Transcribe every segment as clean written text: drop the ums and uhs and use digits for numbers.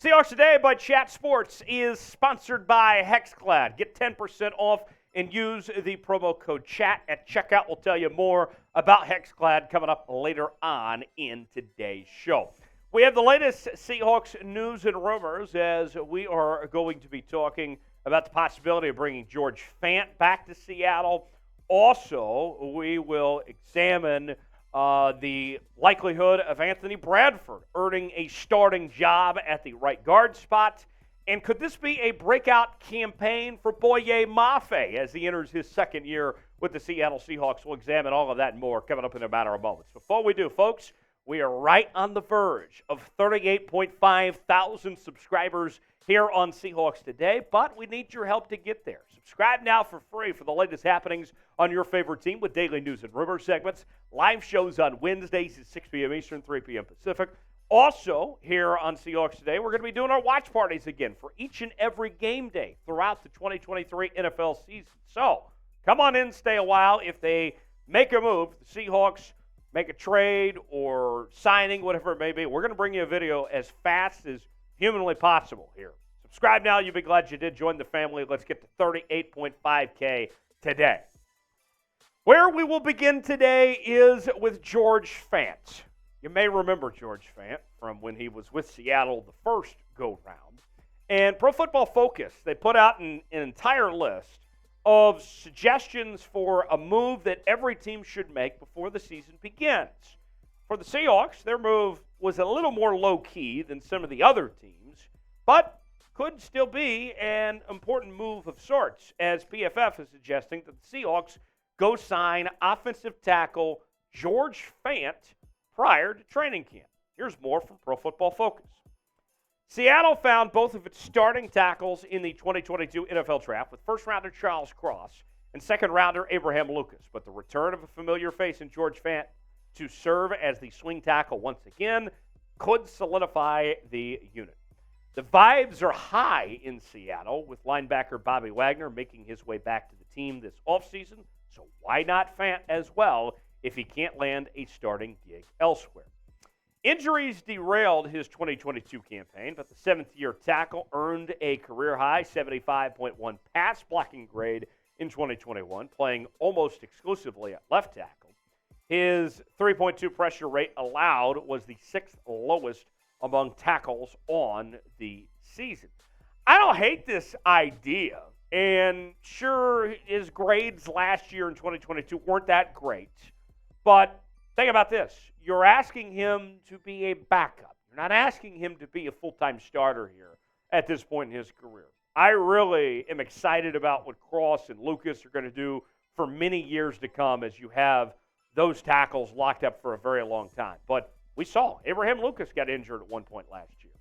Seahawks Today by Chat Sports is sponsored by HexClad. Get 10% off and use the promo code CHAT at checkout. We'll tell you more about HexClad coming up later on in today's show. We have the latest Seahawks news and rumors as we are going to be talking about the possibility of bringing George Fant back to Seattle. Also, we will examine the likelihood of Anthony Bradford earning a starting job at the right guard spot. And could this be a breakout campaign for Boye Mafe as he enters his second year with the Seattle Seahawks? We'll examine all of that and more coming up in a matter of moments. Before we do, folks, we are right on the verge of 38.5 thousand subscribers here on Seahawks Today, but we need your help to get there. Subscribe now for free for the latest happenings on your favorite team with daily news and rumor segments, live shows on Wednesdays at 6 p.m. Eastern, 3 p.m. Pacific. Also, here on Seahawks Today, we're going to be doing our watch parties again for each and every game day throughout the 2023 NFL season. So, come on in, stay a while. If they make a move, the Seahawks make a trade or signing, whatever it may be, we're going to bring you a video as fast as humanly possible here. Subscribe now. You'll be glad you did. Join the family. Let's get to 38.5K today. Where we will begin today is with George Fant. You may remember George Fant from when he was with Seattle the first go-round. And Pro Football Focus, they put out an entire list of suggestions for a move that every team should make before the season begins. For the Seahawks, their move was a little more low-key than some of the other teams, but could still be an important move of sorts, as PFF is suggesting that the Seahawks go sign offensive tackle George Fant prior to training camp. Here's more from Pro Football Focus. Seattle found both of its starting tackles in the 2022 NFL Draft with first-rounder Charles Cross and second-rounder Abraham Lucas, but the return of a familiar face in George Fant to serve as the swing tackle once again could solidify the unit. The vibes are high in Seattle, with linebacker Bobby Wagner making his way back to the team this offseason, so why not Fant as well if he can't land a starting gig elsewhere? Injuries derailed his 2022 campaign, but the seventh-year tackle earned a career-high 75.1 pass blocking grade in 2021, playing almost exclusively at left tackle. His 3.2 pressure rate allowed was the sixth lowest among tackles on the season. I don't hate this idea, and sure, his grades last year in 2022 weren't that great, but think about this. You're asking him to be a backup. You're not asking him to be a full-time starter here at this point in his career. I really am excited about what Cross and Lucas are going to do for many years to come as you have those tackles locked up for a very long time. But we saw Abraham Lucas got injured at one point last year.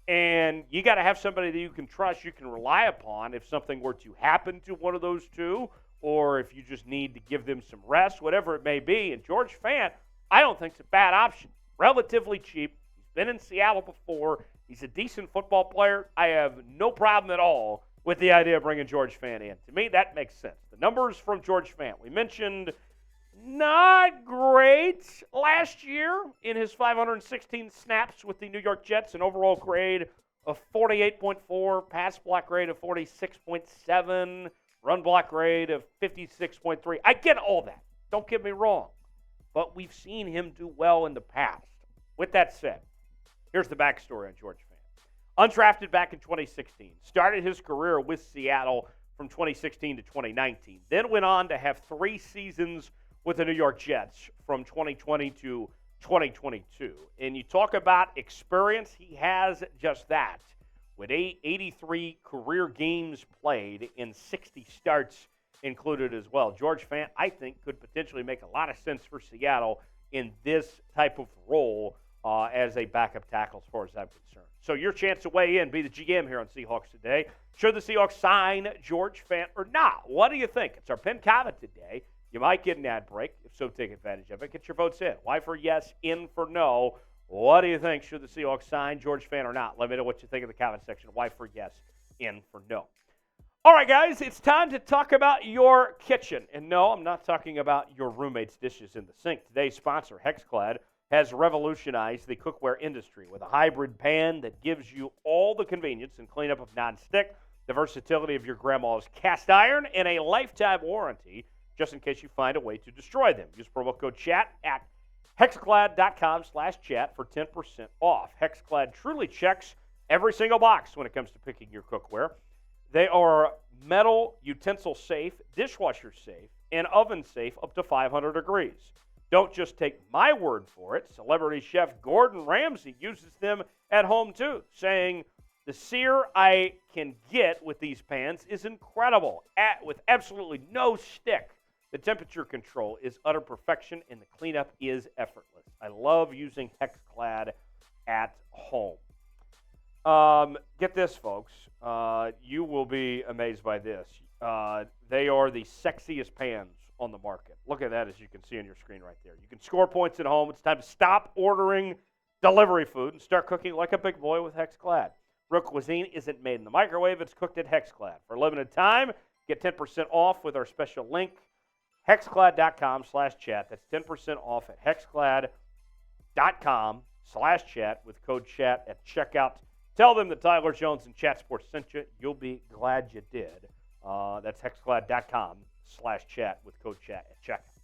And you got to have somebody that you can trust, you can rely upon if something were to happen to one of those two, or if you just need to give them some rest, whatever it may be. And George Fant, I don't think it's a bad option. Relatively cheap. He's been in Seattle before. He's a decent football player. I have no problem at all with the idea of bringing George Fant in. To me, that makes sense. The numbers from George Fant, we mentioned not great last year in his 516 snaps with the New York Jets, an overall grade of 48.4, pass block grade of 46.7, run block grade of 56.3. I get all that. Don't get me wrong. But we've seen him do well in the past. With that said, here's the backstory on George Fant. Undrafted back in 2016. Started his career with Seattle from 2016 to 2019. Then went on to have 3 seasons with the New York Jets from 2020 to 2022. And you talk about experience, he has just that. With 83 career games played and 60 starts included as well. George Fant, I think, could potentially make a lot of sense for Seattle in this type of role as a backup tackle as far as I'm concerned. So your chance to weigh in, be the GM here on Seahawks Today. Should the Seahawks sign George Fant or not? What do you think? It's our pinned comment today. You might get an ad break. If so, take advantage of it. Get your votes in. Y for yes, in for no. What do you think? Should the Seahawks sign George Fant or not? Let me know what you think in the comment section. Y for yes, in for no. All right, guys, it's time to talk about your kitchen. And no, I'm not talking about your roommate's dishes in the sink. Today's sponsor, HexClad, has revolutionized the cookware industry with a hybrid pan that gives you all the convenience and cleanup of nonstick, the versatility of your grandma's cast iron, and a lifetime warranty just in case you find a way to destroy them. Use promo code CHAT at hexclad.com/chat for 10% off. Hexclad truly checks every single box when it comes to picking your cookware. They are metal utensil safe, dishwasher safe, and oven safe up to 500 degrees. Don't just take my word for it. Celebrity chef Gordon Ramsay uses them at home too, saying, "The sear I can get with these pans is incredible, with absolutely no stick. The temperature control is utter perfection, and the cleanup is effortless. I love using Hexclad at home." Get this, folks. You will be amazed by this. They are the sexiest pans on the market. Look at that, as you can see on your screen right there. You can score points at home. It's time to stop ordering delivery food and start cooking like a big boy with Hexclad. Real cuisine isn't made in the microwave. It's cooked at Hexclad. For a limited time, get 10% off with our special link, hexclad.com/chat. That's 10% off at hexclad.com/chat with code CHAT at checkout. Tell them that Tyler Jones and Chat Sports sent you. You'll be glad you did. That's hexclad.com/chat with code CHAT at checkout.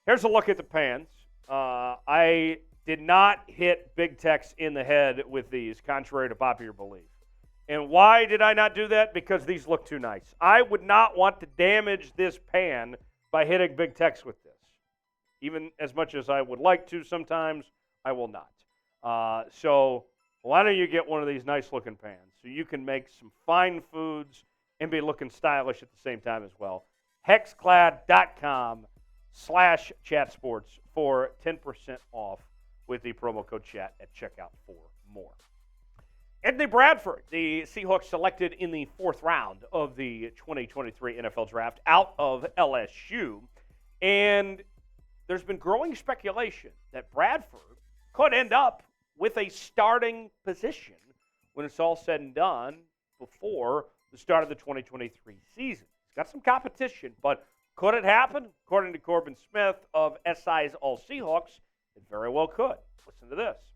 Here's a look at the pans. I did not hit Big Tex in the head with these, contrary to popular belief. And why did I not do that? Because these look too nice. I would not want to damage this pan by hitting Big Tex with this. Even as much as I would like to sometimes, I will not. So why don't you get one of these nice-looking pans so you can make some fine foods and be looking stylish at the same time as well. Hexclad.com/chatsports for 10% off with the promo code CHAT at checkout for more. Anthony Bradford, the Seahawks selected in the 4th round of the 2023 NFL Draft out of LSU. And there's been growing speculation that Bradford could end up with a starting position when it's all said and done before the start of the 2023 season. He's got some competition, but could it happen? According to Corbin Smith of SI's All Seahawks, it very well could. Listen to this.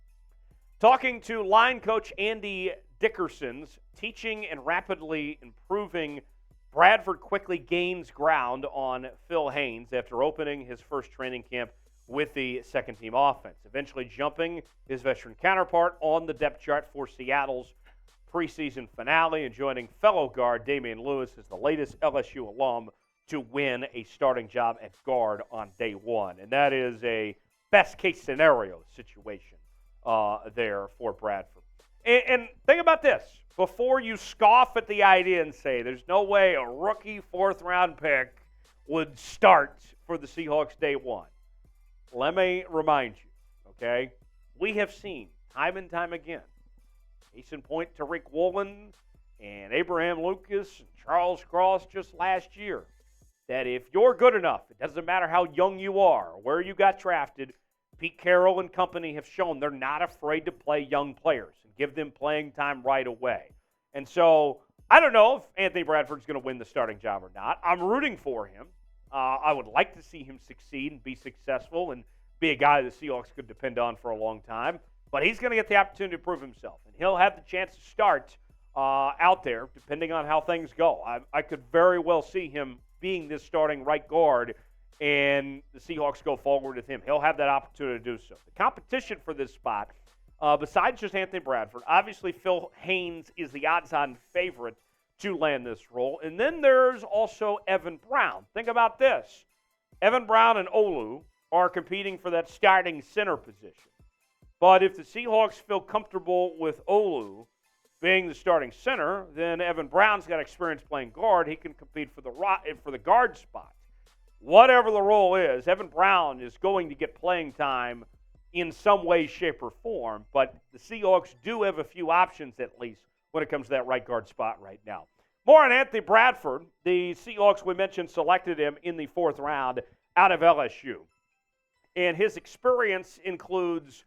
Talking to line coach Andy Dickerson's teaching and rapidly improving, Bradford quickly gains ground on Phil Haynes after opening his first training camp with the second-team offense, eventually jumping his veteran counterpart on the depth chart for Seattle's preseason finale and joining fellow guard Damian Lewis as the latest LSU alum to win a starting job at guard on day one. And that is a best-case scenario situation there for Bradford. And think about this. Before you scoff at the idea and say there's no way a rookie 4th-round pick would start for the Seahawks day one, let me remind you, okay? We have seen time and time again, case in point Tariq Woolen and Abraham Lucas and Charles Cross just last year, that if you're good enough, it doesn't matter how young you are or where you got drafted, Pete Carroll and company have shown they're not afraid to play young players and give them playing time right away. And so I don't know if Anthony Bradford's going to win the starting job or not. I'm rooting for him. I would like to see him succeed and be successful and be a guy the Seahawks could depend on for a long time. But he's going to get the opportunity to prove himself. And he'll have the chance to start out there depending on how things go. I could very well see him being this starting right guard and the Seahawks go forward with him. He'll have that opportunity to do so. The competition for this spot, besides just Anthony Bradford, obviously Phil Haynes is the odds-on favorite to land this role. And then there's also Evan Brown. Think about this. Evan Brown and Olu are competing for that starting center position. But if the Seahawks feel comfortable with Olu being the starting center, then Evan Brown's got experience playing guard. He can compete for the guard spot. Whatever the role is, Evan Brown is going to get playing time in some way, shape, or form. But the Seahawks do have a few options at least when it comes to that right guard spot right now. More on Anthony Bradford. The Seahawks, we mentioned, selected him in the 4th round out of LSU. And his experience includes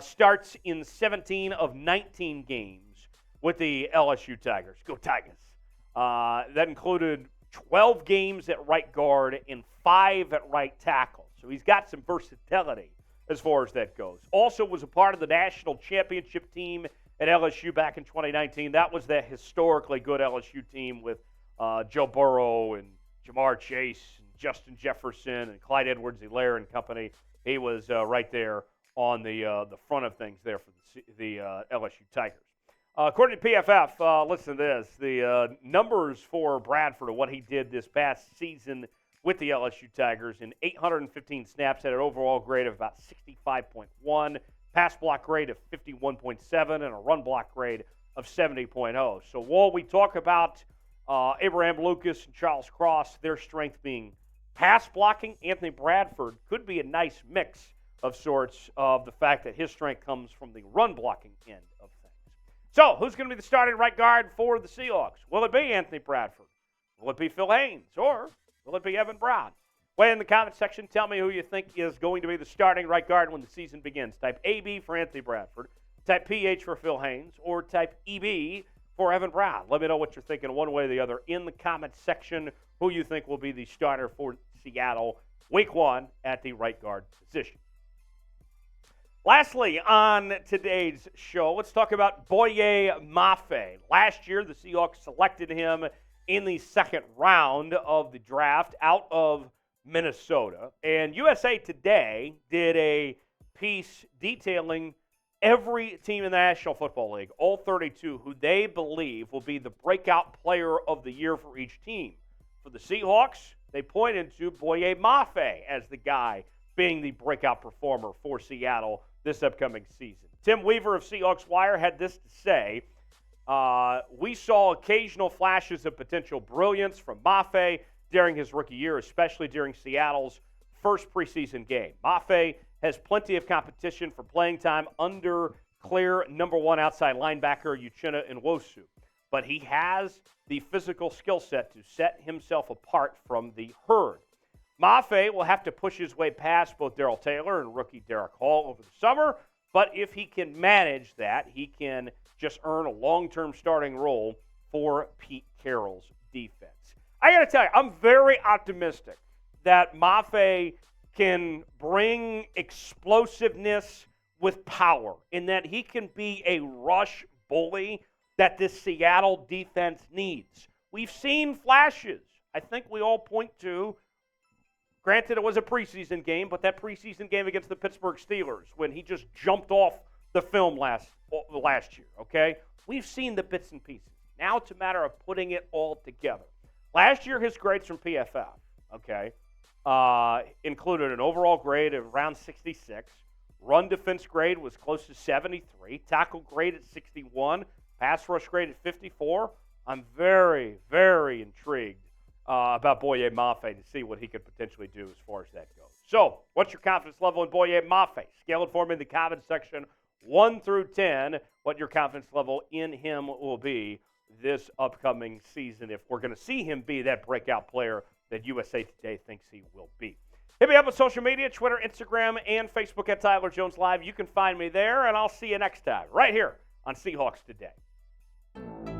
starts in 17 of 19 games with the LSU Tigers. Go Tigers. That included 12 games at right guard and 5 at right tackle. So he's got some versatility as far as that goes. Also was a part of the national championship team at LSU back in 2019. That was that historically good LSU team with Joe Burrow and Jamar Chase and Justin Jefferson and Clyde Edwards-Helaire and company. He was right there on the front of things there for the LSU Tigers. According to PFF, listen to this. The numbers for Bradford of what he did this past season with the LSU Tigers in 815 snaps had an overall grade of about 65.1, pass block grade of 51.7, and a run block grade of 70.0. So while we talk about Abraham Lucas and Charles Cross, their strength being pass blocking, Anthony Bradford could be a nice mix of sorts of the fact that his strength comes from the run blocking end of things. So who's going to be the starting right guard for the Seahawks? Will it be Anthony Bradford? Will it be Phil Haynes? Or will it be Evan Brown? Weigh in the comment section. Tell me who you think is going to be the starting right guard when the season begins. Type AB for Anthony Bradford, type PH for Phil Haynes, or type EB for Evan Brown. Let me know what you're thinking one way or the other in the comment section, who you think will be the starter for Seattle week 1 at the right guard position. Lastly, on today's show, let's talk about Boye Mafe. Last year, the Seahawks selected him in the second round of the draft out of Minnesota. And USA Today did a piece detailing every team in the National Football League, all 32, who they believe will be the breakout player of the year for each team. For the Seahawks, they pointed to Boye Mafe as the guy being the breakout performer for Seattle this upcoming season. Tim Weaver of Seahawks Wire had this to say: we saw occasional flashes of potential brilliance from Mafe during his rookie year, especially during Seattle's first preseason game. Mafe has plenty of competition for playing time under clear number 1 outside linebacker Uchenna Nwosu, but he has the physical skill set to set himself apart from the herd. Mafe will have to push his way past both Darrell Taylor and rookie Derek Hall over the summer, but if he can manage that, he can just earn a long-term starting role for Pete Carroll's defense. I got to tell you, I'm very optimistic that Mafe can bring explosiveness with power, in that he can be a rush bully that this Seattle defense needs. We've seen flashes. I think we all point to, granted it was a preseason game, but that preseason game against the Pittsburgh Steelers when he just jumped off the film last year, okay? We've seen the bits and pieces. Now it's a matter of putting it all together. Last year, his grades from PFF, okay, included an overall grade of around 66. Run defense grade was close to 73. Tackle grade at 61. Pass rush grade at 54. I'm very, very intrigued about Boye Mafe to see what he could potentially do as far as that goes. So, what's your confidence level in Boye Mafe? Scale it for me in the comment section, 1 through 10, what your confidence level in him will be this upcoming season, if we're going to see him be that breakout player that USA Today thinks he will be. Hit me up on social media, Twitter, Instagram, and Facebook at Tyler Jones Live. You can find me there, and I'll see you next time right here on Seahawks Today.